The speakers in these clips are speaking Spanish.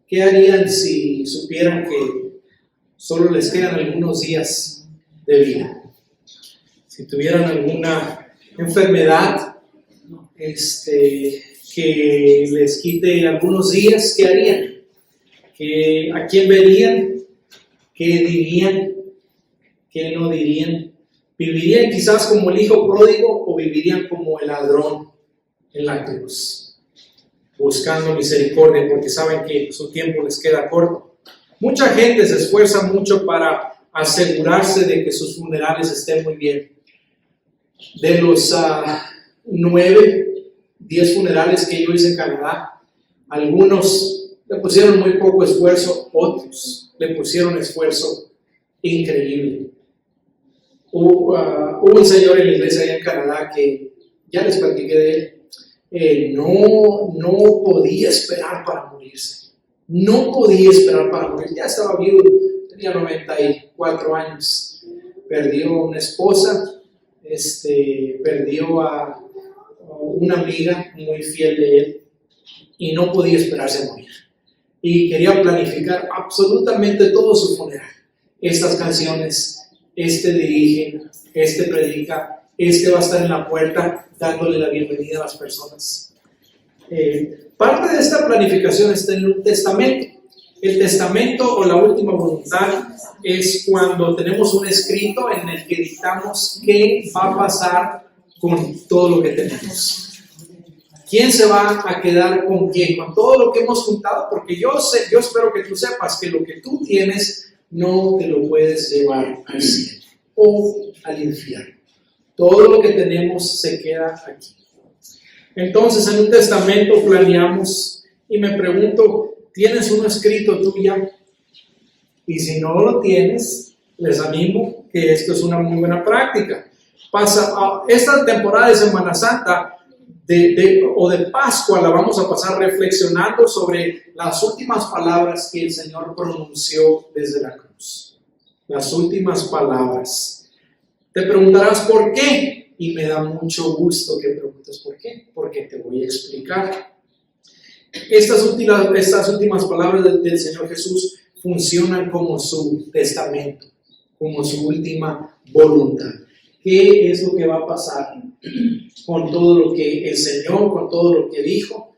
¿Qué harían si supieran que solo les quedan algunos días de vida? Si tuvieran alguna enfermedad que les quite algunos días, ¿qué harían? ¿A quién verían? ¿Qué dirían? ¿Qué no dirían? ¿Vivirían quizás como el hijo pródigo o vivirían como el ladrón en la cruz, buscando misericordia porque saben que su tiempo les queda corto? Mucha gente se esfuerza mucho para asegurarse de que sus funerales estén muy bien. De los 10 funerales que yo hice en Canadá, algunos le pusieron muy poco esfuerzo, otros le pusieron esfuerzo increíble. Hubo un señor en la iglesia allá en Canadá que ya les platiqué de él. No podía esperar para morirse. No podía esperar para morir. Ya estaba viudo, tenía 94 años. Perdió una esposa, perdió a una amiga muy fiel de él y no podía esperarse a morir. Y quería planificar absolutamente todo su funeral. Estas canciones, dirige, predica, va a estar en la puerta dándole la bienvenida a las personas. Parte de esta planificación está en un testamento. El testamento o la última voluntad es cuando tenemos un escrito en el que dictamos qué va a pasar con todo lo que tenemos. ¿Quién se va a quedar con quién? Con todo lo que hemos juntado, porque yo espero que tú sepas que lo que tú tienes no te lo puedes llevar al cielo o al infierno. Todo lo que tenemos se queda aquí. Entonces, en un testamento planeamos y me pregunto, ¿tienes uno escrito tú ya? Y si no lo tienes, les animo que esto es una muy buena práctica. Esta temporada de Semana Santa o de Pascua la vamos a pasar reflexionando sobre las últimas palabras que el Señor pronunció desde la cruz. Las últimas palabras. Te preguntarás por qué, y me da mucho gusto que preguntes por qué, porque te voy a explicar. Estas últimas palabras del Señor Jesús funcionan como su testamento, como su última voluntad. ¿Qué es lo que va a pasar con todo lo que el Señor, con todo lo que dijo?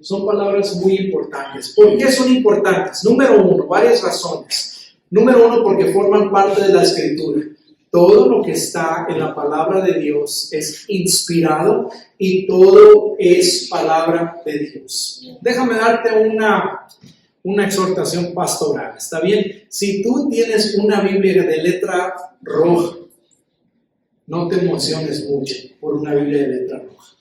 Son palabras muy importantes. ¿Por qué son importantes? Número uno, varias razones. Número uno, porque forman parte de la Escritura. Todo lo que está en la palabra de Dios es inspirado y todo es palabra de Dios. Déjame darte una exhortación pastoral, ¿está bien? Si tú tienes una Biblia de letra roja, no te emociones mucho por una Biblia de letra roja.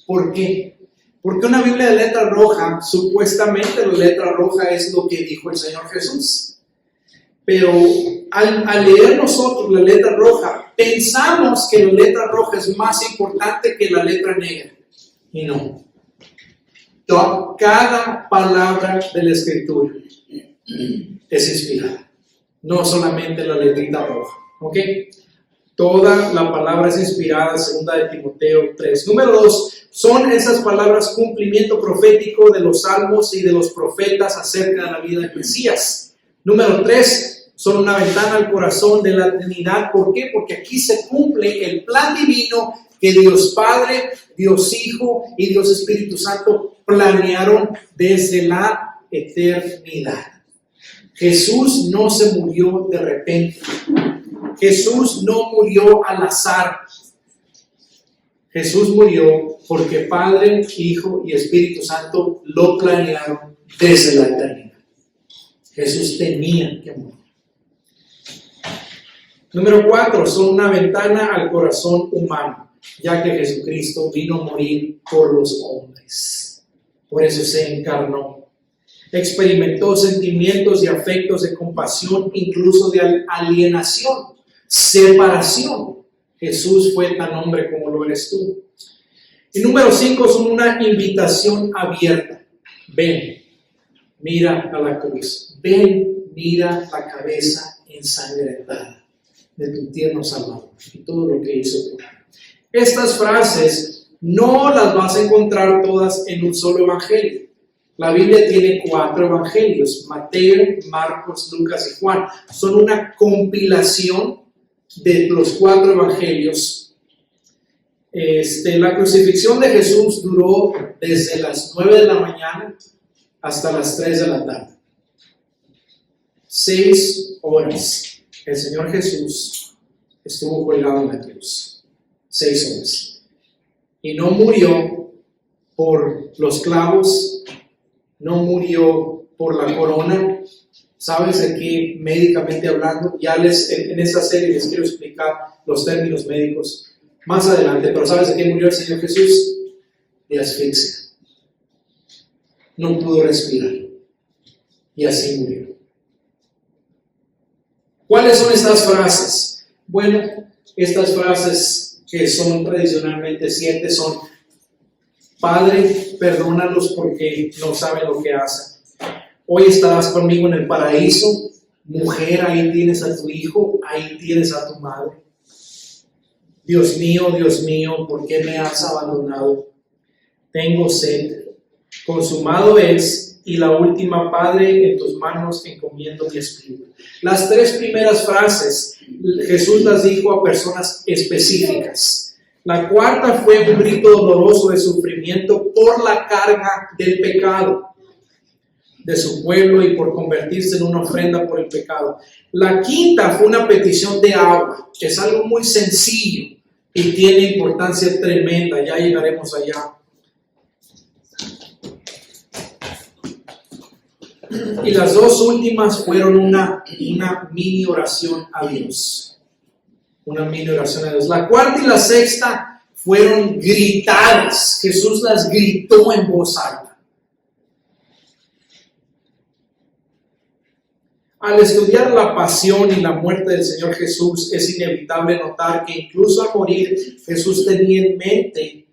¿Por qué? Porque una Biblia de letra roja, supuestamente la letra roja es lo que dijo el Señor Jesús. Pero al leer nosotros la letra roja, pensamos que la letra roja es más importante que la letra negra. Y no. Cada palabra de la Escritura es inspirada. No solamente la letrita roja. ¿Ok? Toda la palabra es inspirada, 2 de Timoteo 3. Número 2, son esas palabras cumplimiento profético de los salmos y de los profetas acerca de la vida del Mesías. Número 3, son una ventana al corazón de la Trinidad. ¿Por qué? Porque aquí se cumple el plan divino que Dios Padre, Dios Hijo y Dios Espíritu Santo planearon desde la eternidad. Jesús no se murió de repente. Jesús no murió al azar. Jesús murió porque Padre, Hijo y Espíritu Santo lo planearon desde la eternidad. Jesús tenía que morir. Número 4, son una ventana al corazón humano, ya que Jesucristo vino a morir por los hombres. Por eso se encarnó. Experimentó sentimientos y afectos de compasión, incluso de alienación, separación. Jesús fue tan hombre como lo eres tú. Y número 5, son una invitación abierta. Ven, mira a la cruz. Ven, mira la cabeza ensangrentada de tu tierno Salvador y todo lo que hizo por él. Estas frases no las vas a encontrar todas en un solo evangelio. La Biblia tiene 4 evangelios: Mateo, Marcos, Lucas y Juan. Son una compilación de los 4 evangelios. La crucifixión de Jesús duró desde las 9 de la mañana hasta las 3 de la tarde. 6 horas. El Señor Jesús estuvo colgado en la cruz. 6 horas. Y no murió por los clavos, no murió por la corona. ¿Sabes de qué? Médicamente hablando, en esta serie les quiero explicar los términos médicos más adelante, pero ¿sabes de qué murió el Señor Jesús? De asfixia. No pudo respirar y así murió. ¿Cuáles son estas frases? Bueno, estas frases que son tradicionalmente 7 son: Padre, perdónalos porque no saben lo que hacen. Hoy estarás conmigo en el paraíso. Mujer, ahí tienes a tu hijo, ahí tienes a tu madre. Dios mío, ¿por qué me has abandonado? Tengo sed. Consumado es. Y la última: Padre, en tus manos encomiendo mi espíritu. Las 3 primeras frases Jesús las dijo a personas específicas. La 4ª fue un grito doloroso de sufrimiento por la carga del pecado de su pueblo y por convertirse en una ofrenda por el pecado. La 5ª fue una petición de agua, que es algo muy sencillo y tiene importancia tremenda. Ya llegaremos allá. Y las 2 últimas fueron una mini oración a Dios. Una mini oración a Dios. La 4ª y la 6ª fueron gritadas. Jesús las gritó en voz alta. Al estudiar la pasión y la muerte del Señor Jesús, es inevitable notar que incluso al morir, Jesús tenía en mente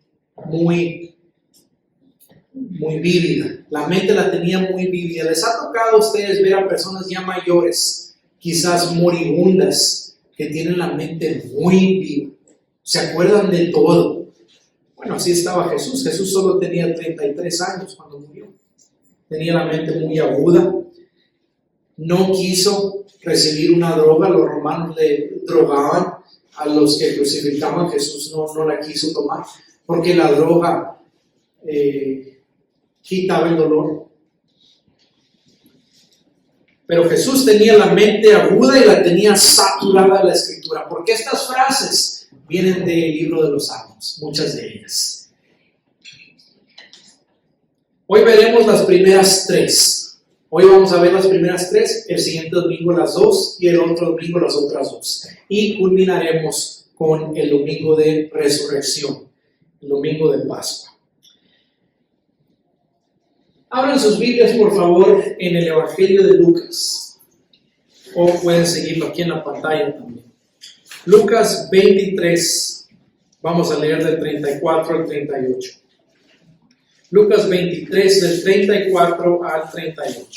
muy vívida. La mente la tenía muy vívida. ¿Les ha tocado a ustedes ver a personas ya mayores, quizás moribundas, que tienen la mente muy viva? ¿Se acuerdan de todo? Bueno, así estaba Jesús. Jesús solo tenía 33 años cuando murió. Tenía la mente muy aguda. No quiso recibir una droga. Los romanos le drogaban a los que crucificaban. Jesús no la quiso tomar porque la droga quitaba el dolor. Pero Jesús tenía la mente aguda y la tenía saturada de la Escritura, porque estas frases vienen del libro de los Salmos, muchas de ellas. Hoy veremos las primeras 3. Hoy vamos a ver las primeras 3, el siguiente domingo las 2 y el otro domingo las otras 2. Y culminaremos con el domingo de resurrección, el domingo de Pascua. Abran sus Biblias, por favor, en el Evangelio de Lucas. O pueden seguirlo aquí en la pantalla también. Lucas 23. Vamos a leer del 34 al 38. Lucas 23, del 34 al 38.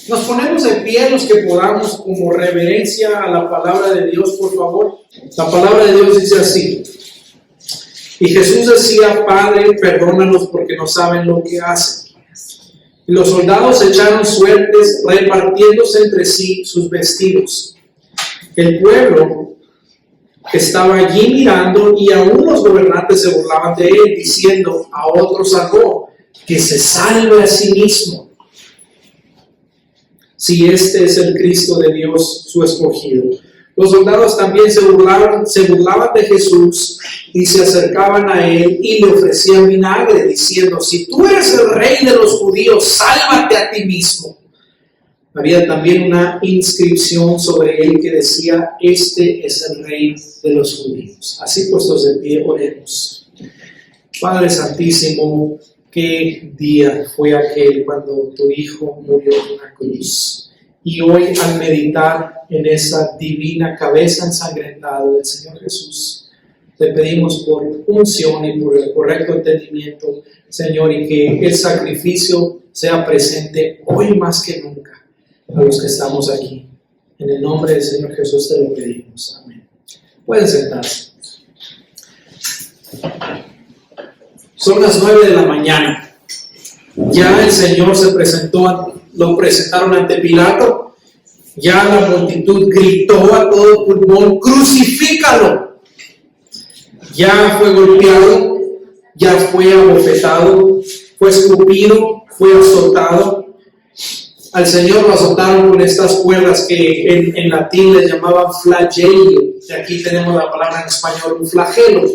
Nos ponemos de pie los que podamos como reverencia a la palabra de Dios, por favor. La palabra de Dios dice así: y Jesús decía: Padre, perdónalos porque no saben lo que hacen. Y los soldados echaron suertes, repartiéndose entre sí sus vestidos. El pueblo estaba allí mirando, y aún los gobernantes se burlaban de él, diciendo: a otro salvó, que se salve a sí mismo, si este es el Cristo de Dios, su escogido. Los soldados también se burlaban de Jesús y se acercaban a él y le ofrecían vinagre, diciendo: si tú eres el rey de los judíos, sálvate a ti mismo. Había también una inscripción sobre él que decía: este es el rey de los judíos. Así puestos de pie, oremos. Padre Santísimo, qué día fue aquel cuando tu Hijo murió en la cruz. Y hoy, al meditar en esa divina cabeza ensangrentada del Señor Jesús, te pedimos por unción y por el correcto entendimiento, Señor, y que el sacrificio sea presente hoy más que nunca a los que estamos aquí. En el nombre del Señor Jesús te lo pedimos. Amén. Pueden sentarse. Son las 9 de la mañana. Ya el Señor lo presentaron ante Pilato. Ya la multitud gritó a todo pulmón: crucifícalo. Ya fue golpeado, ya fue abofetado, fue escupido, fue azotado. Al Señor lo azotaron con estas cuerdas que en latín le llamaban flagellio. Y aquí tenemos la palabra en español, un flagelo.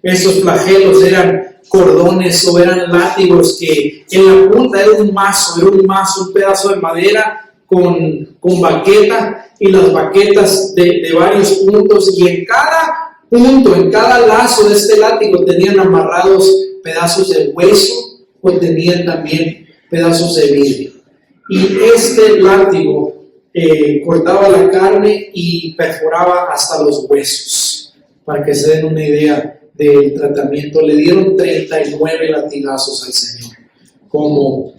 Esos flagelos eran cordones o eran látigos que en la punta era un mazo, un pedazo de madera con baqueta, y las baquetas de varios puntos, y en cada punto, en cada lazo de este látigo tenían amarrados pedazos de hueso o tenían también pedazos de vidrio. Y este látigo cortaba la carne y perforaba hasta los huesos. Para que se den una idea del tratamiento, le dieron 39 latigazos al Señor como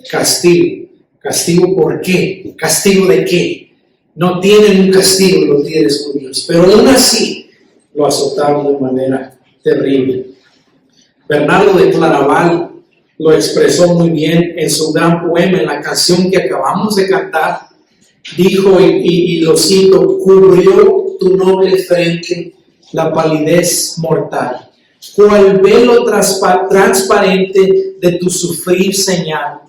castigo. ¿Castigo por qué? ¿Castigo de qué? No tienen un castigo los líderes judíos, pero aún así lo azotaron de manera terrible. Bernardo de Claraval lo expresó muy bien en su gran poema, en la canción que acabamos de cantar. Dijo, y lo cito: cubrió tu noble frente la palidez mortal, cual velo transparente de tu sufrir señal.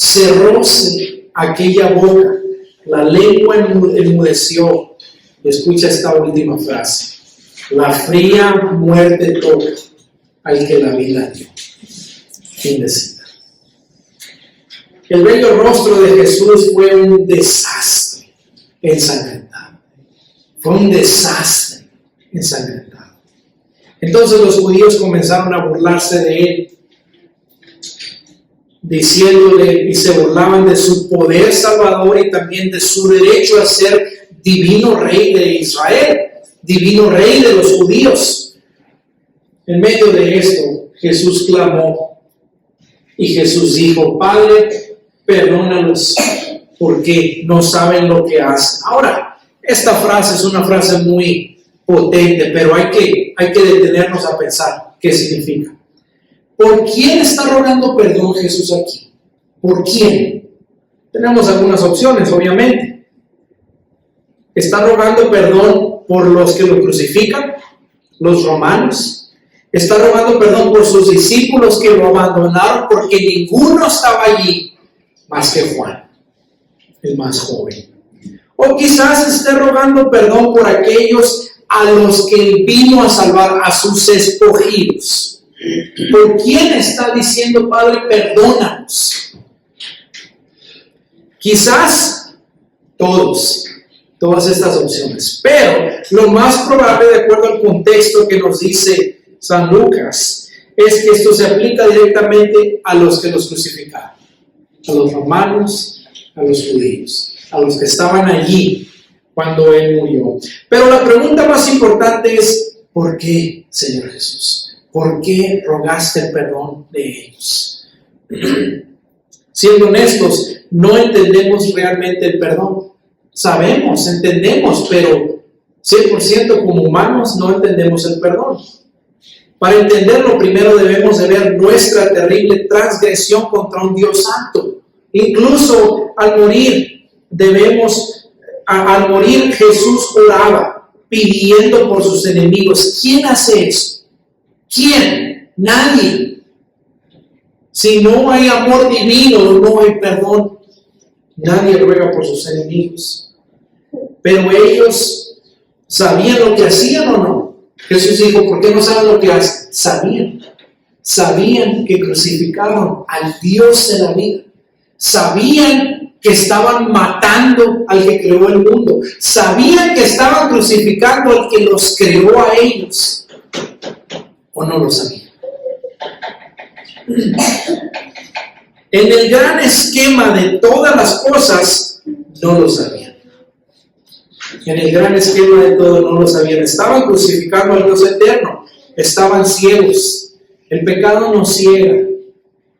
Cerróse aquella boca, la lengua enmudeció. Escucha esta última frase: la fría muerte toca al que la vida dio. Fin de cita. El bello rostro de Jesús fue un desastre ensangrentado. Fue un desastre ensangrentado. Entonces los judíos comenzaron a burlarse de él, diciéndole, y se burlaban de su poder salvador y también de su derecho a ser divino rey de Israel, divino rey de los judíos. En medio de esto, Jesús clamó. Y Jesús dijo: Padre, perdónalos, porque no saben lo que hacen. Ahora, esta frase es una frase muy potente, pero hay que detenernos a pensar qué significa. ¿Por quién está rogando perdón Jesús aquí? ¿Por quién? Tenemos algunas opciones, obviamente. Está rogando perdón por los que lo crucifican, los romanos. Está rogando perdón por sus discípulos que lo abandonaron, porque ninguno estaba allí más que Juan, el más joven. O quizás esté rogando perdón por aquellos a los que él vino a salvar, a sus escogidos. ¿Por quién está diciendo: Padre, perdónanos? Quizás todas estas opciones, pero lo más probable, de acuerdo al contexto que nos dice San Lucas, es que esto se aplica directamente a los que los crucificaron, a los romanos, a los judíos, a los que estaban allí cuando él murió. Pero la pregunta más importante es: ¿por qué, Señor Jesús? ¿Por qué rogaste el perdón de ellos? Siendo honestos, no entendemos realmente el perdón. Sabemos, entendemos, pero 100% como humanos no entendemos el perdón. Para entenderlo, primero debemos de ver nuestra terrible transgresión contra un Dios santo. Incluso al morir, al morir Jesús oraba pidiendo por sus enemigos. ¿Quién hace eso? ¿Quién? Nadie. Si no hay amor divino, no hay perdón. Nadie ruega por sus enemigos. Pero ellos sabían lo que hacían, ¿o no? Jesús dijo: ¿por qué no saben lo que hacen? Sabían que crucificaron al Dios de la vida. Sabían que estaban matando al que creó el mundo. Sabían que estaban crucificando al que los creó a ellos. ¿O no lo sabían? En el gran esquema de todas las cosas, no lo sabían. En el gran esquema de todo, no lo sabían. Estaban crucificando al Dios eterno. Estaban ciegos. El pecado nos ciega.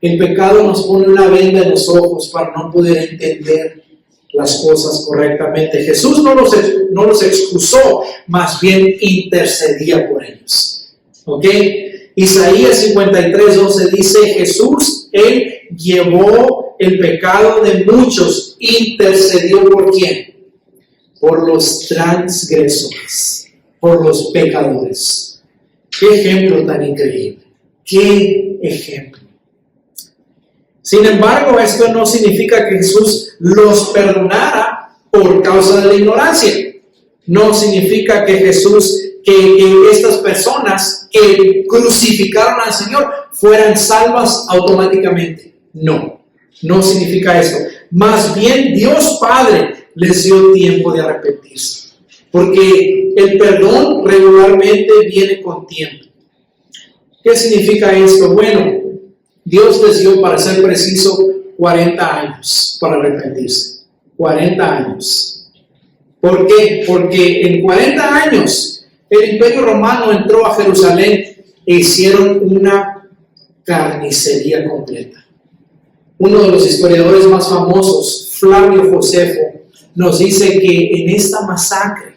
El pecado nos pone una venda en los ojos para no poder entender las cosas correctamente. Jesús no los excusó, más bien intercedía por ellos. ¿Ok? Isaías 53:12 dice, Jesús, Él llevó el pecado de muchos, intercedió ¿por quién? Por los transgresores, por los pecadores. Qué ejemplo tan increíble, qué ejemplo. Sin embargo, esto no significa que Jesús los perdonara por causa de la ignorancia. No significa que Jesús, que estas personas que crucificaron al Señor fueran salvas automáticamente. No, no significa eso. Más bien, Dios Padre les dio tiempo de arrepentirse. Porque el perdón regularmente viene con tiempo. ¿Qué significa esto? Bueno, Dios les dio, para ser preciso, 40 años para arrepentirse. 40 años. ¿Por qué? Porque en 40 años el Imperio Romano entró a Jerusalén e hicieron una carnicería completa. Uno de los historiadores más famosos, Flavio Josefo, nos dice que en esta masacre,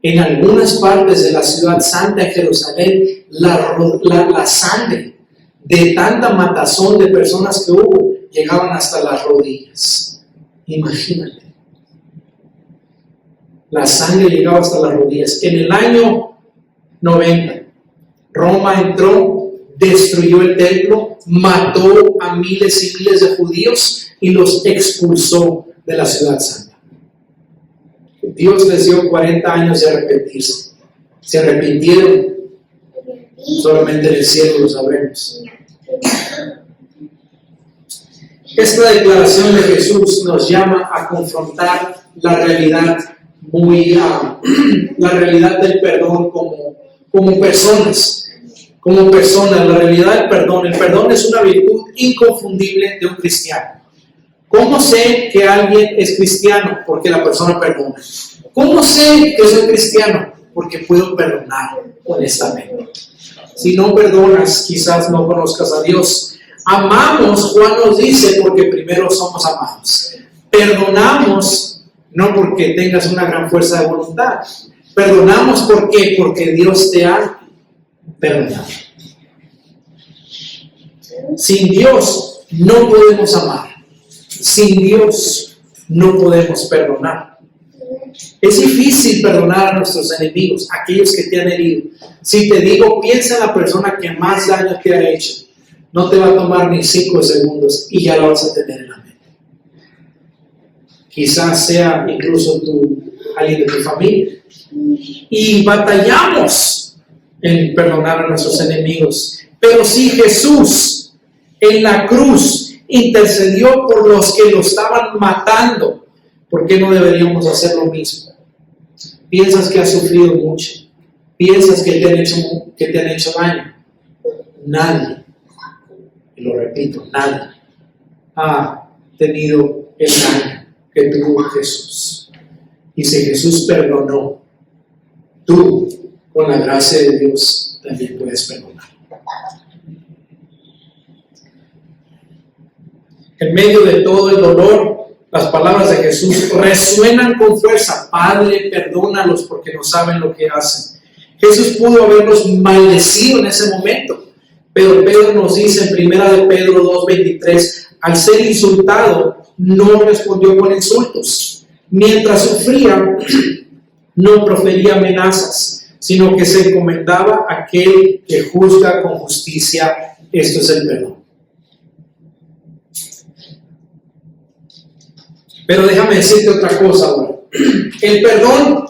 en algunas partes de la ciudad santa de Jerusalén, la sangre de tanta matazón de personas que hubo, llegaban hasta las rodillas. Imagínate. La sangre llegaba hasta las rodillas. En el año 90, Roma entró, destruyó el templo, mató a miles y miles de judíos y los expulsó de la ciudad santa. Dios les dio 40 años de arrepentirse. Se arrepintieron. Solamente en el cielo lo sabremos. Esta declaración de Jesús nos llama a confrontar la realidad la realidad del perdón como personas. Como personas, la realidad del perdón. El perdón es una virtud inconfundible de un cristiano. ¿Cómo sé que alguien es cristiano? Porque la persona perdona. ¿Cómo sé que soy cristiano? Porque puedo perdonar honestamente. Si no perdonas, quizás no conozcas a Dios. Amamos, Juan nos dice, porque primero somos amados. Perdonamos, no porque tengas una gran fuerza de voluntad. Perdonamos, ¿por qué? Porque Dios te ha perdonado. Sin Dios no podemos amar. Sin Dios no podemos perdonar. Es difícil perdonar a nuestros enemigos, aquellos que te han herido. Si te digo, piensa en la persona que más daño te ha hecho, no te va a tomar ni 5 segundos y ya lo vas a tener en la mente. Quizás sea incluso alguien de tu familia. Y batallamos en perdonar a nuestros enemigos. Pero si Jesús en la cruz intercedió por los que lo estaban matando, ¿por qué no deberíamos hacer lo mismo? ¿Piensas que has sufrido mucho? ¿Piensas que te han hecho daño? Nadie, y lo repito, nadie ha tenido el daño que tuvo Jesús. Y si Jesús perdonó, tú, con la gracia de Dios, también puedes perdonar. En medio de todo el dolor, las palabras de Jesús resuenan con fuerza. Padre, perdónalos porque no saben lo que hacen. Jesús pudo haberlos maldecido en ese momento, pero Pedro nos dice en 1 Pedro 2:23, al ser insultado, no respondió con insultos. Mientras sufría, no profería amenazas, sino que se encomendaba a aquel que juzga con justicia. Esto es el perdón. Pero déjame decirte otra cosa ahora. El perdón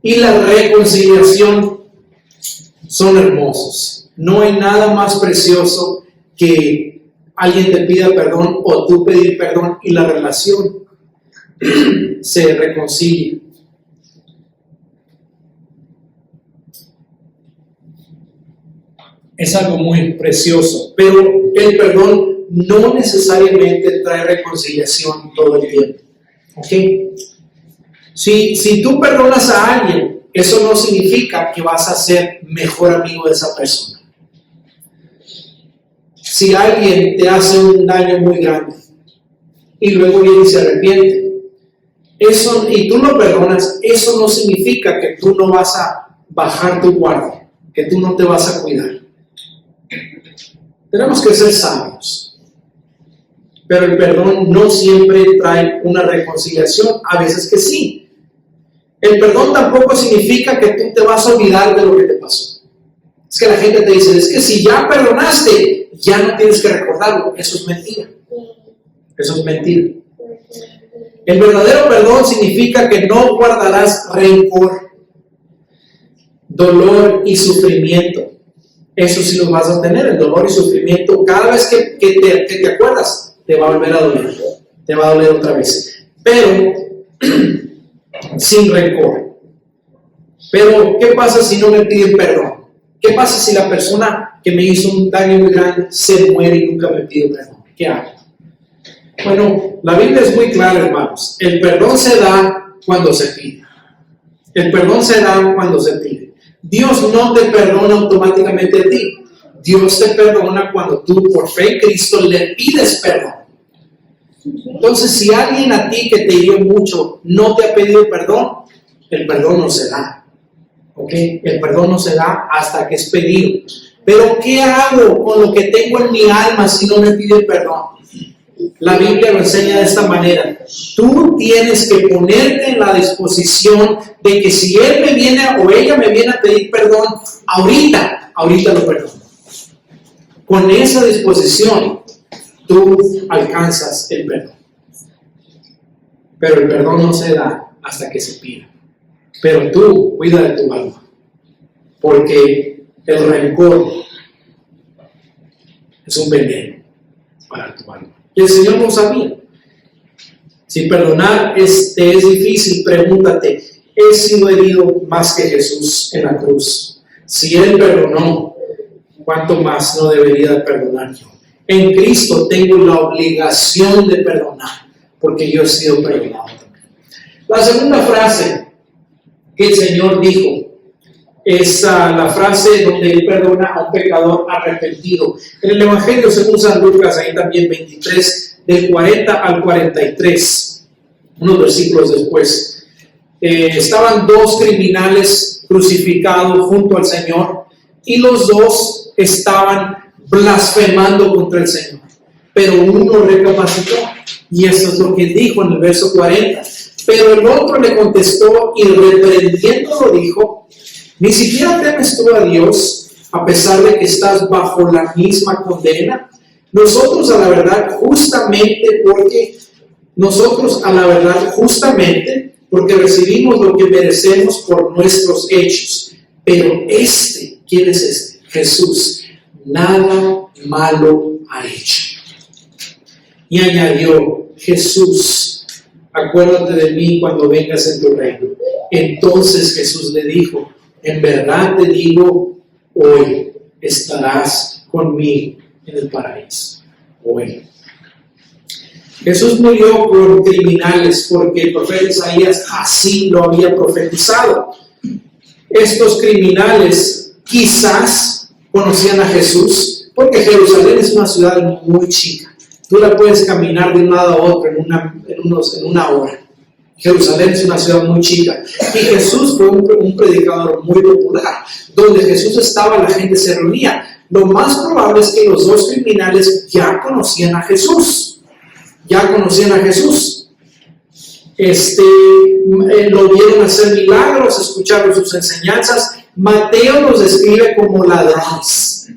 y la reconciliación son hermosos. No hay nada más precioso que alguien te pida perdón o tú pedir perdón y la relación se reconcilia. Es algo muy precioso, pero el perdón no necesariamente trae reconciliación todo el tiempo. ¿Ok? Si tú perdonas a alguien, eso no significa que vas a ser mejor amigo de esa persona. Si alguien te hace un daño muy grande y luego viene y se arrepiente, y tú lo perdonas, eso no significa que tú no vas a bajar tu guardia. que tú no te vas a cuidar. Tenemos que ser sabios. Pero el perdón no siempre trae una reconciliación, a veces que sí. El perdón tampoco significa que tú te vas a olvidar de lo que te pasó. Es que la gente te dice, es que si ya perdonaste, ya no tienes que recordarlo. Eso es mentira. Eso es mentira. El verdadero perdón significa que no guardarás rencor, dolor y sufrimiento. Eso sí lo vas a tener, el dolor y sufrimiento. Cada vez que te acuerdas, te va a volver a doler. Te va a doler otra vez. Pero sin rencor. Pero, ¿qué pasa si no me piden perdón? ¿Qué pasa si la persona que me hizo un daño muy grande se muere y nunca me pide perdón? ¿Qué hago? Bueno, la Biblia es muy clara, hermanos. El perdón se da cuando se pide. El perdón se da cuando se pide. Dios no te perdona automáticamente a ti. Dios te perdona cuando tú, por fe en Cristo, le pides perdón. Entonces, si alguien a ti que te hirió mucho no te ha pedido perdón, el perdón no se da. ¿Ok? El perdón no se da hasta que es pedido. Pero, ¿qué hago con lo que tengo en mi alma si no me pide perdón? La Biblia lo enseña de esta manera. Tú tienes que ponerte en la disposición de que si él me viene o ella me viene a pedir perdón, ahorita lo perdono. Con esa disposición, tú alcanzas el perdón. Pero el perdón no se da hasta que se pida. Pero tú cuida de tu alma, porque el rencor es un veneno para tu alma. Y el Señor no sabía. Si perdonar te es difícil, pregúntate, ¿he sido herido más que Jesús en la cruz? Si Él perdonó, ¿cuánto más no debería de perdonar yo? En Cristo tengo la obligación de perdonar, porque yo he sido perdonado también. La segunda frase que el Señor dijo es la frase donde Él perdona a un pecador arrepentido. En el Evangelio según San Lucas, ahí también 23, del 40 al 43, unos versículos después, estaban dos criminales crucificados junto al Señor y los dos estaban blasfemando contra el Señor. Pero uno recapacitó y eso es lo que dijo en el verso 40. Pero el otro le contestó y reprendiéndolo dijo: ¿ni siquiera temes tú a Dios, a pesar de que estás bajo la misma condena? Nosotros a la verdad justamente porque recibimos lo que merecemos por nuestros hechos. Pero ¿quién es este? Jesús, nada malo ha hecho. Y añadió: Jesús, acuérdate de mí cuando vengas en tu reino. Entonces Jesús le dijo: en verdad te digo, hoy estarás conmigo en el paraíso. Hoy. Jesús murió por criminales porque el profeta Isaías así lo había profetizado. Estos criminales quizás conocían a Jesús porque Jerusalén es una ciudad muy chica. Tú la puedes caminar de un lado a otro en una hora. Jerusalén es una ciudad muy chica. Y Jesús fue un predicador muy popular. Donde Jesús estaba, la gente se reunía. Lo más probable es que los dos criminales ya conocían a Jesús. Lo vieron hacer milagros, escucharon sus enseñanzas. Mateo los describe como ladrones,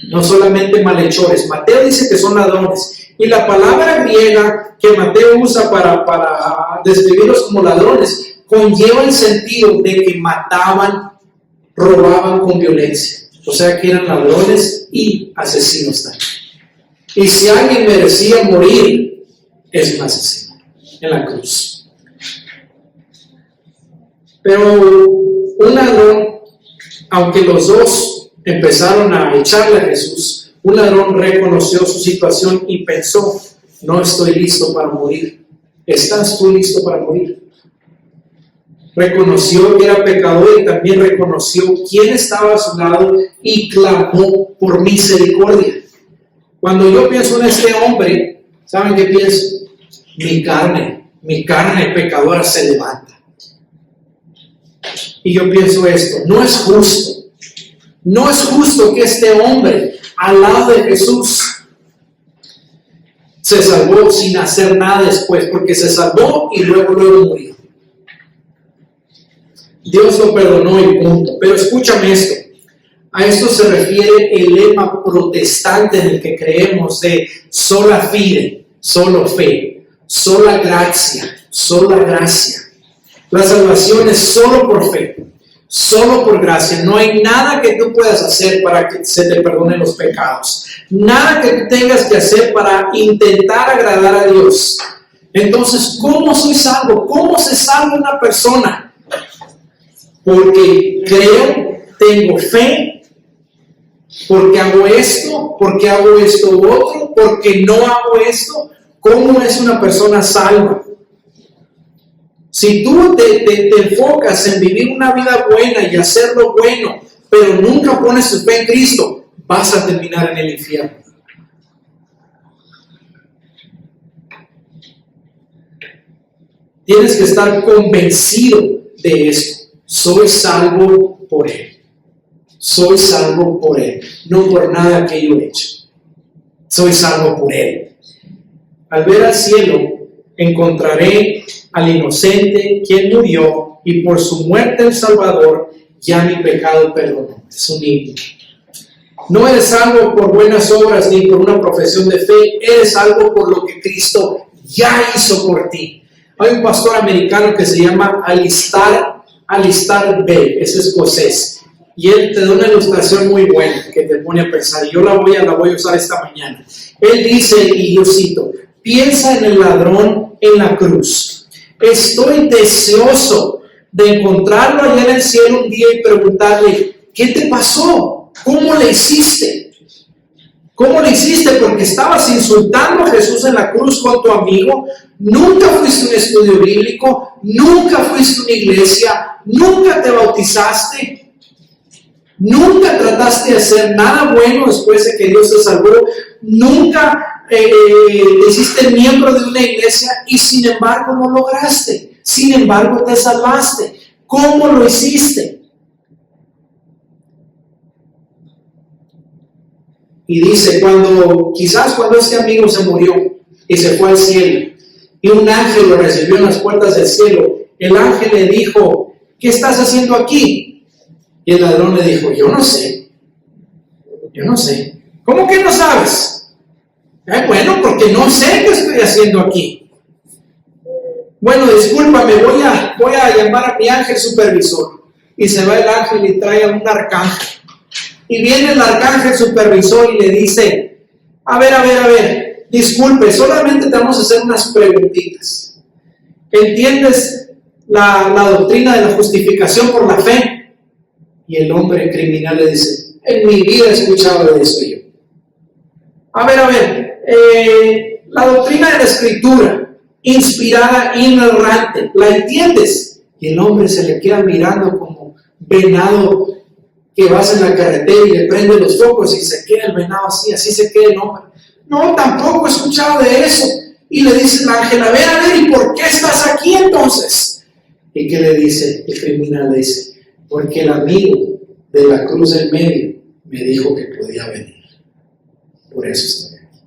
no solamente malhechores. Mateo dice que son ladrones. Y la palabra griega que Mateo usa para describirlos como ladrones conlleva el sentido de que mataban, robaban con violencia. O sea que eran ladrones y asesinos también. Y si alguien merecía morir, es un asesino en la cruz. Pero un ladrón, aunque los dos empezaron a echarle a Jesús, un ladrón reconoció su situación y pensó: no estoy listo para morir. ¿Estás tú listo para morir? Reconoció que era pecador y también reconoció quién estaba a su lado y clamó por misericordia. Cuando yo pienso en este hombre, ¿saben qué pienso? Mi carne pecadora se levanta. Y yo pienso esto: no es justo No es justo que este hombre, al lado de Jesús, se salvó sin hacer nada después, porque se salvó y luego murió. Dios lo perdonó y punto. Pero escúchame esto. A esto se refiere el lema protestante en el que creemos de sola fide, solo fe, sola gracia, sola gracia. La salvación es solo por fe, solo por gracia. No hay nada que tú puedas hacer para que se te perdonen los pecados. Nada que tú tengas que hacer para intentar agradar a Dios. Entonces, ¿cómo soy salvo? ¿Cómo se salva una persona? Porque creo, tengo fe, porque hago esto otro, porque no hago esto. ¿Cómo es una persona salva? Si tú te enfocas en vivir una vida buena y hacer lo bueno, pero nunca pones tu fe en Cristo, vas a terminar en el infierno. Tienes que estar convencido de esto. Soy salvo por Él. Soy salvo por Él, no por nada que yo he hecho. Soy salvo por Él. Al ver al cielo, encontraré al inocente quien murió, y por su muerte el Salvador ya mi pecado perdonó. Es un himno. No eres salvo por buenas obras ni por una profesión de fe, eres salvo por lo que Cristo ya hizo por ti. Hay un pastor americano que se llama Alistair Begg, es escocés. Y él te da una ilustración muy buena que te pone a pensar. Y yo la voy a usar esta mañana. Él dice, y yo cito, piensa en el ladrón en la cruz. Estoy deseoso de encontrarlo allá en el cielo un día y preguntarle, ¿qué te pasó? ¿Cómo le hiciste? ¿Cómo le hiciste? Porque estabas insultando a Jesús en la cruz con tu amigo. Nunca fuiste a un estudio bíblico. Nunca fuiste a una iglesia. Nunca te bautizaste. Nunca trataste de hacer nada bueno después de que Dios te salvó. Nunca te hiciste miembro de una iglesia y sin embargo no lograste. Sin embargo te salvaste. ¿Cómo lo hiciste? Y dice, quizás cuando este amigo se murió y se fue al cielo y un ángel lo recibió en las puertas del cielo, el ángel le dijo, ¿qué estás haciendo aquí? Y el ladrón le dijo, yo no sé. ¿Cómo que no sabes? Bueno, porque no sé qué estoy haciendo aquí. Bueno, discúlpame, voy a llamar a mi ángel supervisor. Y se va el ángel y trae a un arcángel. Y viene el arcángel supervisor y le dice, a ver, disculpe, solamente te vamos a hacer unas preguntitas. ¿Entiendes la doctrina de la justificación por la fe? Y el hombre criminal le dice, en mi vida he escuchado de eso yo. A ver, la doctrina de la Escritura, inspirada, inerrante, ¿la entiendes? Y el hombre se le queda mirando como venado que vas en la carretera y le prende los focos y se queda el venado así se queda el hombre. No, tampoco he escuchado de eso. Y le dice el ángel, a ver, ¿y por qué estás aquí entonces? ¿Y qué le dice? El criminal le dice, porque el amigo de la cruz del medio me dijo que podía venir. Por eso estoy aquí.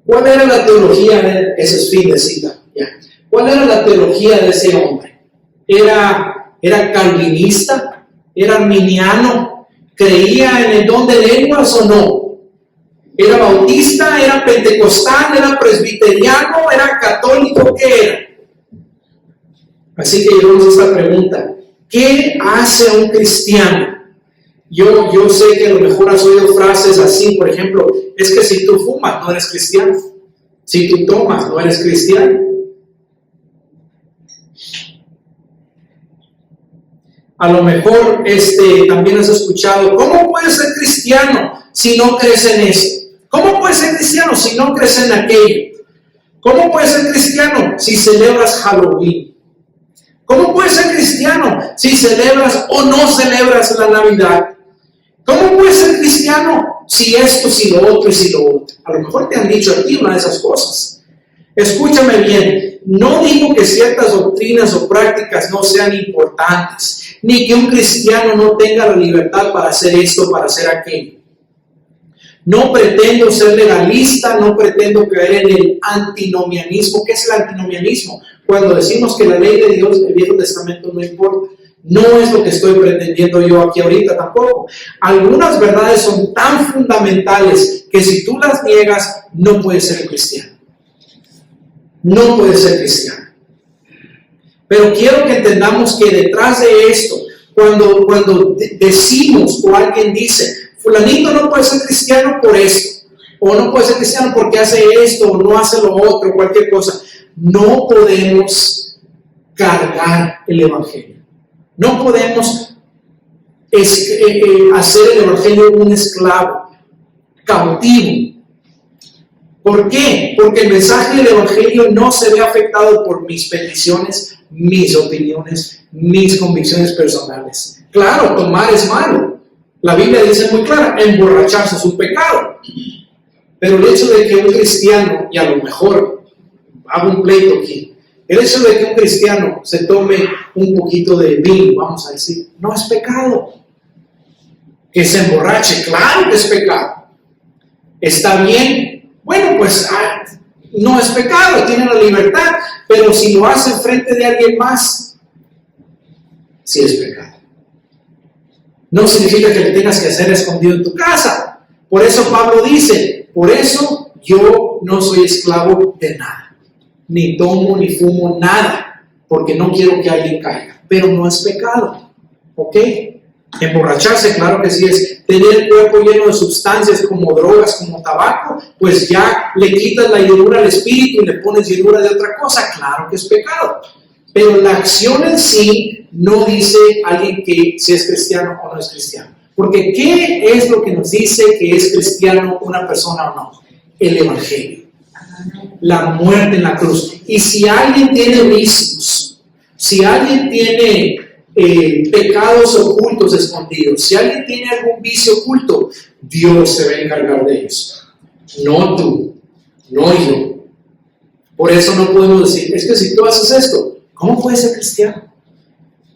¿Cuál era la teología de ese fin de cita? ¿Cuál era la teología de ese hombre? ¿Era calvinista? ¿Era arminiano? ¿Creía en el don de lenguas o no? ¿Era bautista? ¿Era pentecostal? ¿Era presbiteriano? ¿Era católico? ¿Qué era? Así que llegamos a esta pregunta. ¿Qué hace a un cristiano? Yo sé que a lo mejor has oído frases así, por ejemplo, es que si tú fumas no eres cristiano. Si tú tomas no eres cristiano. A lo mejor también has escuchado, ¿cómo puedes ser cristiano si no crees en eso? ¿Cómo puedes ser cristiano si no crees en aquello? ¿Cómo puedes ser cristiano si celebras Halloween? ¿Cómo puedes ser cristiano si celebras o no celebras la Navidad? ¿Cómo puedes ser cristiano si esto, si lo otro y si lo otro? A lo mejor te han dicho a ti una de esas cosas. Escúchame bien, No digo que ciertas doctrinas o prácticas no sean importantes, ni que un cristiano no tenga la libertad para hacer esto, para hacer aquello. No pretendo ser legalista, no pretendo caer en el antinomianismo. ¿Qué es el antinomianismo? Cuando decimos que la ley de Dios del Viejo Testamento no importa. No es lo que estoy pretendiendo yo aquí ahorita tampoco. Algunas verdades son tan fundamentales que si tú las niegas, no puedes ser cristiano. No puedes ser cristiano. Pero quiero que entendamos que detrás de esto, cuando decimos o alguien dice, fulanito no puede ser cristiano por esto, o no puede ser cristiano porque hace esto, o no hace lo otro, cualquier cosa, no podemos cargar el evangelio. No podemos hacer el evangelio un esclavo, cautivo. ¿Por qué? Porque el mensaje del evangelio no se ve afectado por mis peticiones, mis opiniones, mis convicciones personales. Claro, tomar es malo. La Biblia dice muy clara, emborracharse es un pecado. Pero el hecho de que un cristiano, y a lo mejor hago un pleito aquí, el hecho de que un cristiano se tome un poquito de vino, vamos a decir, no es pecado. Que se emborrache, claro que es pecado. ¿Está bien? Bueno, pues no es pecado, tiene la libertad, pero si lo hace enfrente de alguien más, sí es pecado. No significa que lo tengas que hacer escondido en tu casa. Por eso Pablo dice, por eso yo no soy esclavo de nada. Ni tomo ni fumo nada, porque no quiero que alguien caiga. Pero no es pecado. ¿Ok? Emborracharse, claro que sí es. Tener el cuerpo lleno de sustancias como drogas, como tabaco, pues ya le quitas la llenura al espíritu y le pones llenura de otra cosa. Claro que es pecado. Pero la acción en sí no dice alguien que si es cristiano o no es cristiano. Porque ¿qué es lo que nos dice que es cristiano una persona o no? El evangelio. La muerte en la cruz. Y si alguien tiene vicios, si alguien tiene pecados ocultos escondidos, si alguien tiene algún vicio oculto, Dios se va a encargar de eso. No tú, no yo. Por eso no podemos decir, es que si tú haces esto, ¿cómo puedes ser cristiano?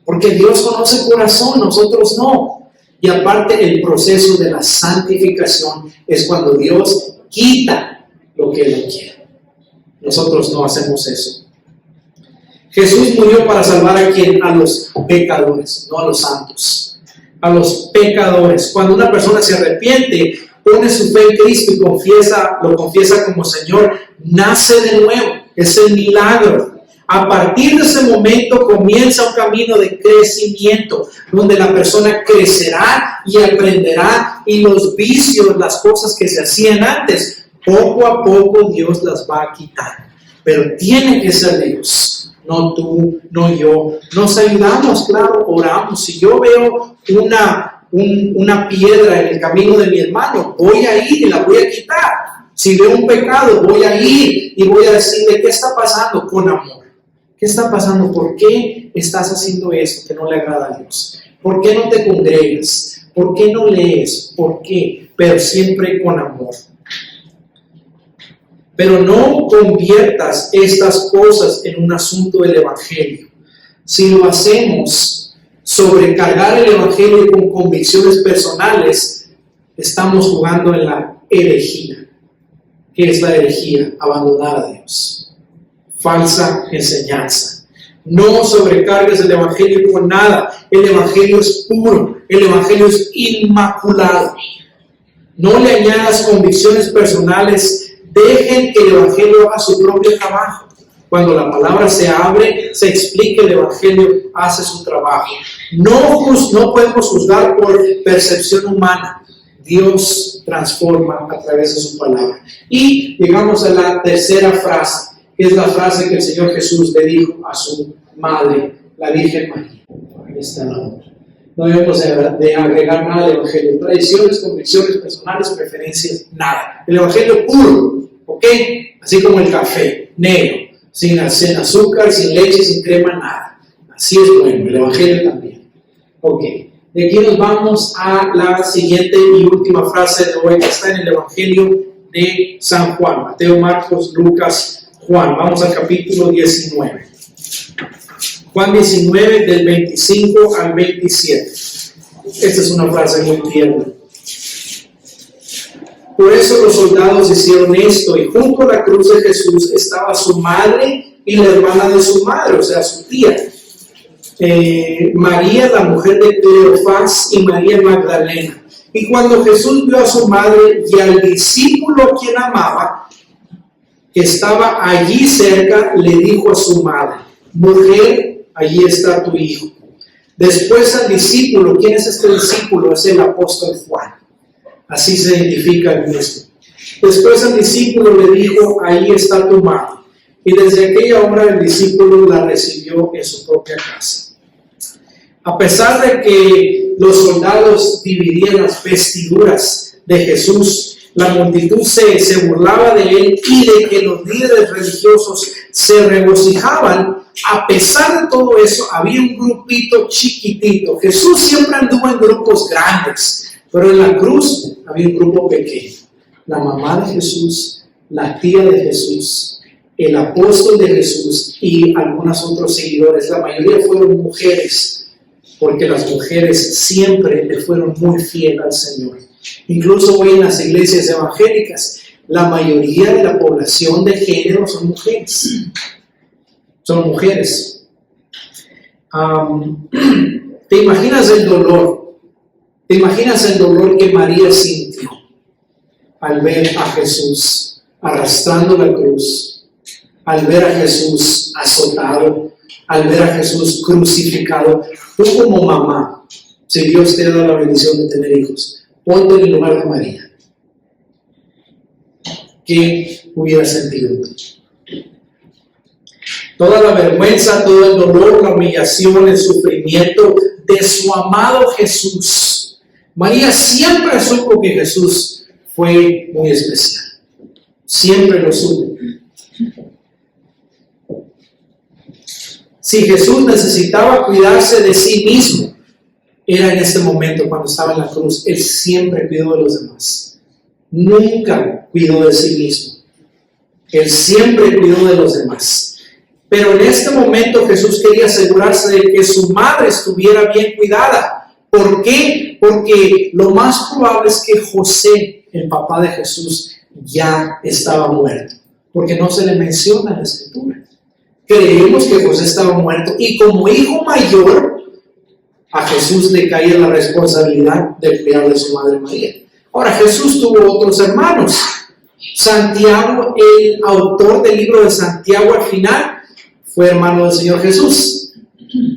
Porque Dios conoce el corazón, nosotros no. Y aparte el proceso de la santificación es cuando Dios quita lo que Él quiere. Nosotros no hacemos eso. Jesús murió para salvar a quién? A los pecadores, no a los santos. A los pecadores. Cuando una persona se arrepiente, pone su fe en Cristo y lo confiesa como Señor, nace de nuevo. Es el milagro. A partir de ese momento comienza un camino de crecimiento, donde la persona crecerá y aprenderá, y los vicios, las cosas que se hacían antes, poco a poco Dios las va a quitar. Pero tiene que ser Dios, no tú, no yo. Nos ayudamos, claro, oramos. Si yo veo una piedra en el camino de mi hermano, voy a ir y la voy a quitar. Si veo un pecado, voy a ir y voy a decirle, ¿qué está pasando? Con amor. ¿Qué está pasando? ¿Por qué estás haciendo esto que no le agrada a Dios? ¿Por qué no te congregas? ¿Por qué no lees? ¿Por qué? Pero siempre con amor. Pero no conviertas estas cosas en un asunto del evangelio. Si lo hacemos, sobrecargar el evangelio con convicciones personales, estamos jugando en la herejía. ¿Qué es la herejía? Abandonar a Dios. Falsa enseñanza. No sobrecargues el evangelio con nada. El evangelio es puro. El evangelio es inmaculado. No le añadas convicciones personales. Dejen que el evangelio haga su propio trabajo. Cuando la palabra se abre, se explica, el evangelio hace su trabajo. No podemos juzgar por percepción humana. Dios transforma a través de su palabra. Y llegamos a la tercera frase, que es la frase que el Señor Jesús le dijo a su madre, la Virgen María. Ahí está la otra. No debemos de agregar nada al evangelio. Tradiciones, convicciones personales, preferencias, nada. El evangelio puro, ¿ok? Así como el café, negro, sin azúcar, sin leche, sin crema, nada. Así es bueno, el evangelio también. Ok. De aquí nos vamos a la siguiente y última frase de hoy, que está en el evangelio de San Juan. Mateo, Marcos, Lucas, Juan. Vamos al capítulo 19. Juan 19 del 25 al 27. Esta es una frase muy tierna. Por eso los soldados hicieron esto, y junto a la cruz de Jesús estaba su madre y la hermana de su madre, o sea, su tía. María, la mujer de Cleofás, y María Magdalena. Y cuando Jesús vio a su madre y al discípulo quien amaba, que estaba allí cerca, le dijo a su madre: mujer, allí está tu hijo. Después al discípulo, ¿quién es este discípulo? Es el apóstol Juan. Así se identifica el mismo. Después al discípulo le dijo: ahí está tu madre. Y desde aquella hora el discípulo la recibió en su propia casa. A pesar de que los soldados dividían las vestiduras de Jesús, la multitud se burlaba de él y de que los líderes religiosos se regocijaban. A pesar de todo eso, había un grupito chiquitito. Jesús siempre anduvo en grupos grandes, pero en la cruz había un grupo pequeño. La mamá de Jesús, la tía de Jesús, el apóstol de Jesús y algunos otros seguidores. La mayoría fueron mujeres, porque las mujeres siempre le fueron muy fieles al Señor. Incluso hoy en las iglesias evangélicas, la mayoría de la población de género son mujeres. Son mujeres. ¿Te imaginas el dolor? ¿Te imaginas el dolor que María sintió al ver a Jesús arrastrando la cruz, al ver a Jesús azotado, al ver a Jesús crucificado? Tú como mamá, si Dios te da la bendición de tener hijos, ponte en el lugar de María. ¿Qué hubiera sentido tú? Toda la vergüenza, todo el dolor, la humillación, el sufrimiento de su amado Jesús. María siempre supo que Jesús fue muy especial. Siempre lo supo. Si Jesús necesitaba cuidarse de sí mismo, era en este momento cuando estaba en la cruz. Él siempre cuidó de los demás. Nunca cuidó de sí mismo. Él siempre cuidó de los demás. Pero en este momento Jesús quería asegurarse de que su madre estuviera bien cuidada. ¿Por qué? Porque lo más probable es que José, el papá de Jesús, ya estaba muerto. Porque no se le menciona en la Escritura. Creemos que José estaba muerto y como hijo mayor, a Jesús le caía la responsabilidad de cuidar de su madre María. Ahora, Jesús tuvo otros hermanos. Santiago, el autor del libro de Santiago al final, fue hermano del Señor Jesús.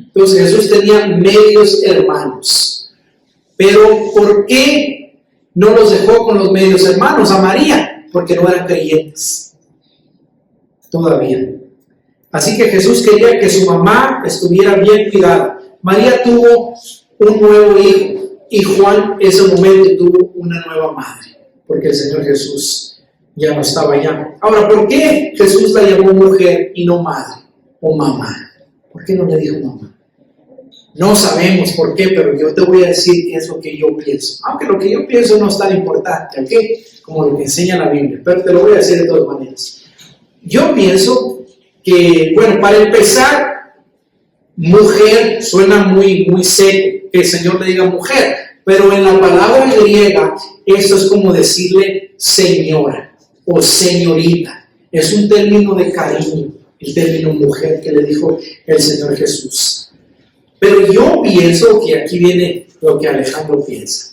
Entonces Jesús tenía medios hermanos. Pero ¿por qué no los dejó con los medios hermanos a María? Porque no eran creyentes todavía. Así que Jesús quería que su mamá estuviera bien cuidada. María tuvo un nuevo hijo y Juan en ese momento tuvo una nueva madre, porque el Señor Jesús ya no estaba allá. Ahora, ¿por qué Jesús la llamó mujer y no madre o mamá? ¿Por qué no le dijo mamá? No sabemos por qué, pero yo te voy a decir qué es lo que yo pienso. Aunque lo que yo pienso no es tan importante, ¿ok? Como lo que enseña la Biblia, pero te lo voy a decir de todas maneras. Yo pienso que, bueno, para empezar, mujer suena muy seco, que el Señor le diga mujer, pero en la palabra griega esto es como decirle señora o señorita. Es un término de cariño, el término mujer que le dijo el Señor Jesús. Pero yo pienso que aquí viene lo que Alejandro piensa.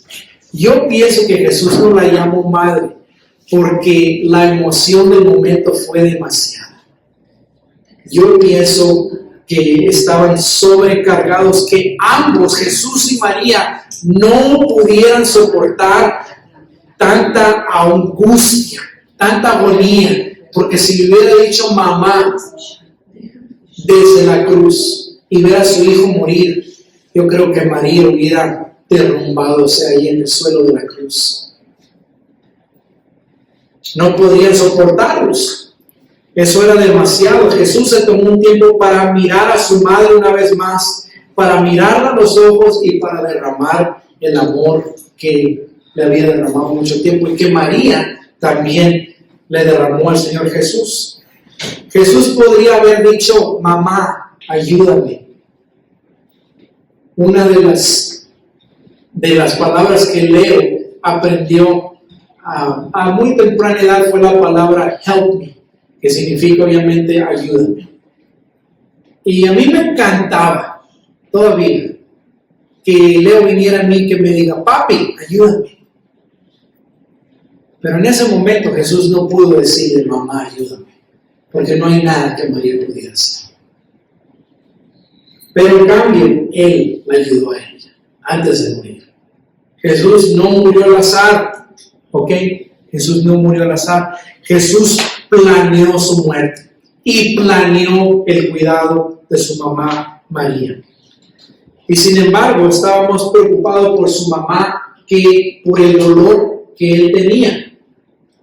Yo pienso que Jesús no la llamó madre porque la emoción del momento fue demasiada. Yo pienso que estaban sobrecargados, que ambos, Jesús y María, no pudieran soportar tanta angustia, tanta agonía, porque si le hubiera dicho mamá desde la cruz y ver a su hijo morir, yo creo que María hubiera derrumbado ahí en el suelo de la cruz. No podían soportarlos. Eso era demasiado. Jesús se tomó un tiempo para mirar a su madre una vez más, para mirarla a los ojos y para derramar el amor que le había derramado mucho tiempo y que María también le derramó al Señor Jesús. Jesús podría haber dicho, mamá, ayúdame. Una de las palabras que Leo aprendió a muy temprana edad fue la palabra help me, que significa obviamente ayúdame. Y a mí me encantaba todavía que Leo viniera a mí que me diga, papi, ayúdame. Pero en ese momento Jesús no pudo decirle, mamá, ayúdame, porque no hay nada que María pudiera hacer. Pero en cambio, Él la ayudó a ella antes de morir. Jesús no murió al azar, ¿ok? Jesús no murió al azar. Jesús planeó su muerte y planeó el cuidado de su mamá María. Y sin embargo, estábamos preocupados por su mamá, por el dolor que él tenía,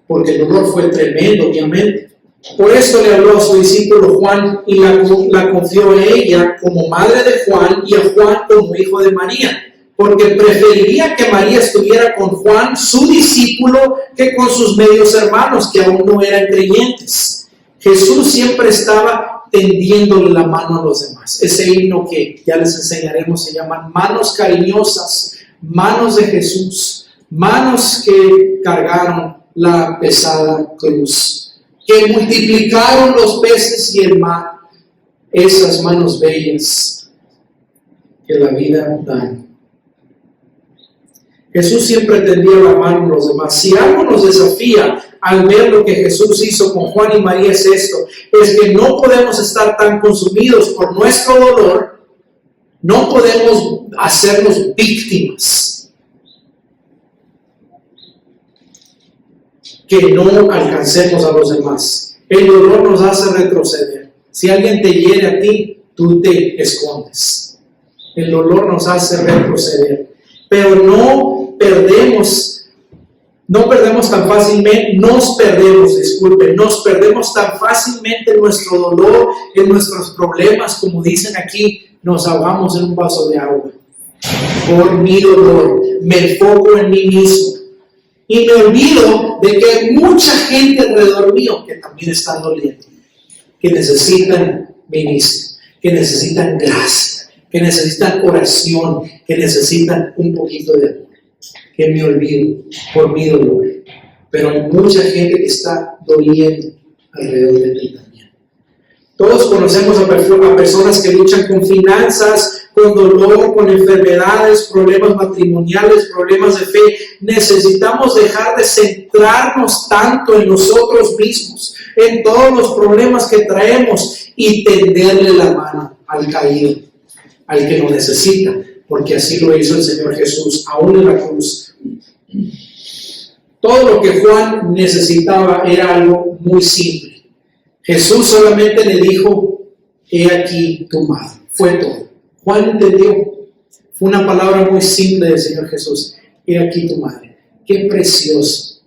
porque el dolor fue tremendo, obviamente. Por eso le habló a su discípulo Juan y la confió a ella como madre de Juan y a Juan como hijo de María, porque preferiría que María estuviera con Juan, su discípulo, que con sus medios hermanos, que aún no eran creyentes. Jesús siempre estaba tendiéndole la mano a los demás. Ese himno que ya les enseñaremos se llama manos cariñosas, manos de Jesús, manos que cargaron la pesada cruz, que multiplicaron los peces y el mar, esas manos bellas que la vida dan. Jesús siempre tendía la mano a los demás. Si algo nos desafía al ver lo que Jesús hizo con Juan y María es esto, es que no podemos estar tan consumidos por nuestro dolor, no podemos hacernos víctimas, que no alcancemos a los demás. El dolor nos hace retroceder. Si alguien te hiere a ti, tú te escondes. El dolor nos hace retroceder. Pero no perdemos tan fácilmente, nos perdemos tan fácilmente en nuestro dolor, en nuestros problemas, como dicen aquí, nos ahogamos en un vaso de agua. Por mi dolor, me enfoco en mí mismo. Y me olvido de que hay mucha gente alrededor mío que también están doliendo, que necesitan ministro, que necesitan gracia, que necesitan oración, que necesitan un poquito de amor. Que me olvido por mi dolor. Pero hay mucha gente que está doliendo alrededor de ti también. Todos conocemos a personas que luchan con finanzas, con dolor, con enfermedades, problemas matrimoniales, problemas de fe. Necesitamos dejar de centrarnos tanto en nosotros mismos, en todos los problemas que traemos y tenderle la mano al caído, al que lo necesita, porque así lo hizo el Señor Jesús, aún en la cruz. Todo lo que Juan necesitaba era algo muy simple. Jesús solamente le dijo, he aquí tu madre. Fue todo. Juan entendió. Fue una palabra muy simple del Señor Jesús. He aquí tu madre. Qué precioso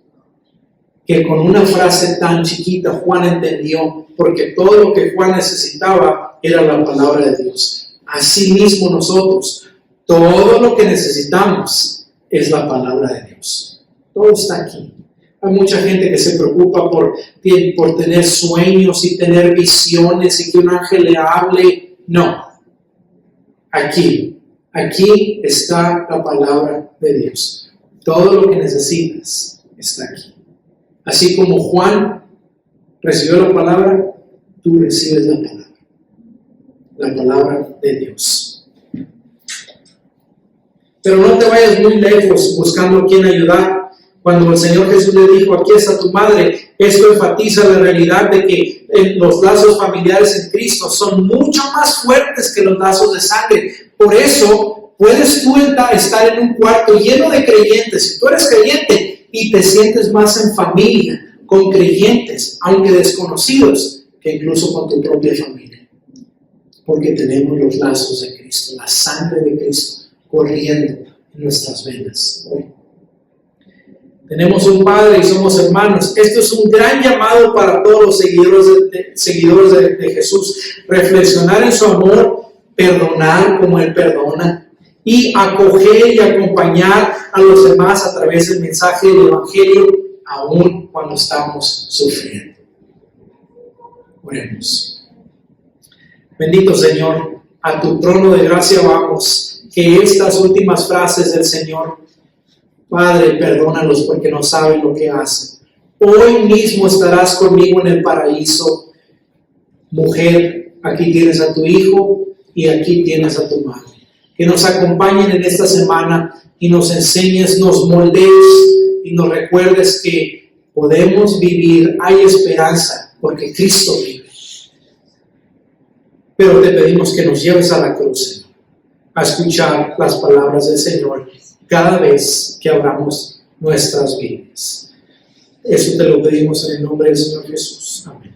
que con una frase tan chiquita Juan entendió, porque todo lo que Juan necesitaba era la palabra de Dios. Así mismo nosotros, todo lo que necesitamos es la palabra de Dios. Todo está aquí. Hay mucha gente que se preocupa por tener sueños y tener visiones y que un ángel le hable. No. Aquí está la palabra de Dios. Todo lo que necesitas está aquí. Así como Juan recibió la palabra, tú recibes la palabra de Dios. Pero no te vayas muy lejos buscando a quién ayudar. Cuando el Señor Jesús le dijo, aquí está tu madre, esto enfatiza la realidad de que los lazos familiares en Cristo son mucho más fuertes que los lazos de sangre. Por eso, puedes tú estar en un cuarto lleno de creyentes. Si tú eres creyente y te sientes más en familia con creyentes, aunque desconocidos, que incluso con tu propia familia. Porque tenemos los lazos de Cristo, la sangre de Cristo corriendo en nuestras venas hoy. Tenemos un Padre y somos hermanos. Esto es un gran llamado para todos los seguidores de Jesús. Reflexionar en su amor, perdonar como Él perdona y acoger y acompañar a los demás a través del mensaje del Evangelio, aun cuando estamos sufriendo. Oremos. Bendito Señor, a tu trono de gracia vamos, que estas últimas frases del Señor, Padre, perdónalos porque no saben lo que hacen. Hoy mismo estarás conmigo en el paraíso. Mujer, aquí tienes a tu hijo y aquí tienes a tu madre. Que nos acompañen en esta semana y nos enseñes, nos moldees y nos recuerdes que podemos vivir, hay esperanza porque Cristo vive. Pero te pedimos que nos lleves a la cruz, Señor, a escuchar las palabras del Señor cada vez que abramos nuestras vidas. Eso te lo pedimos en el nombre del Señor Jesús. Amén.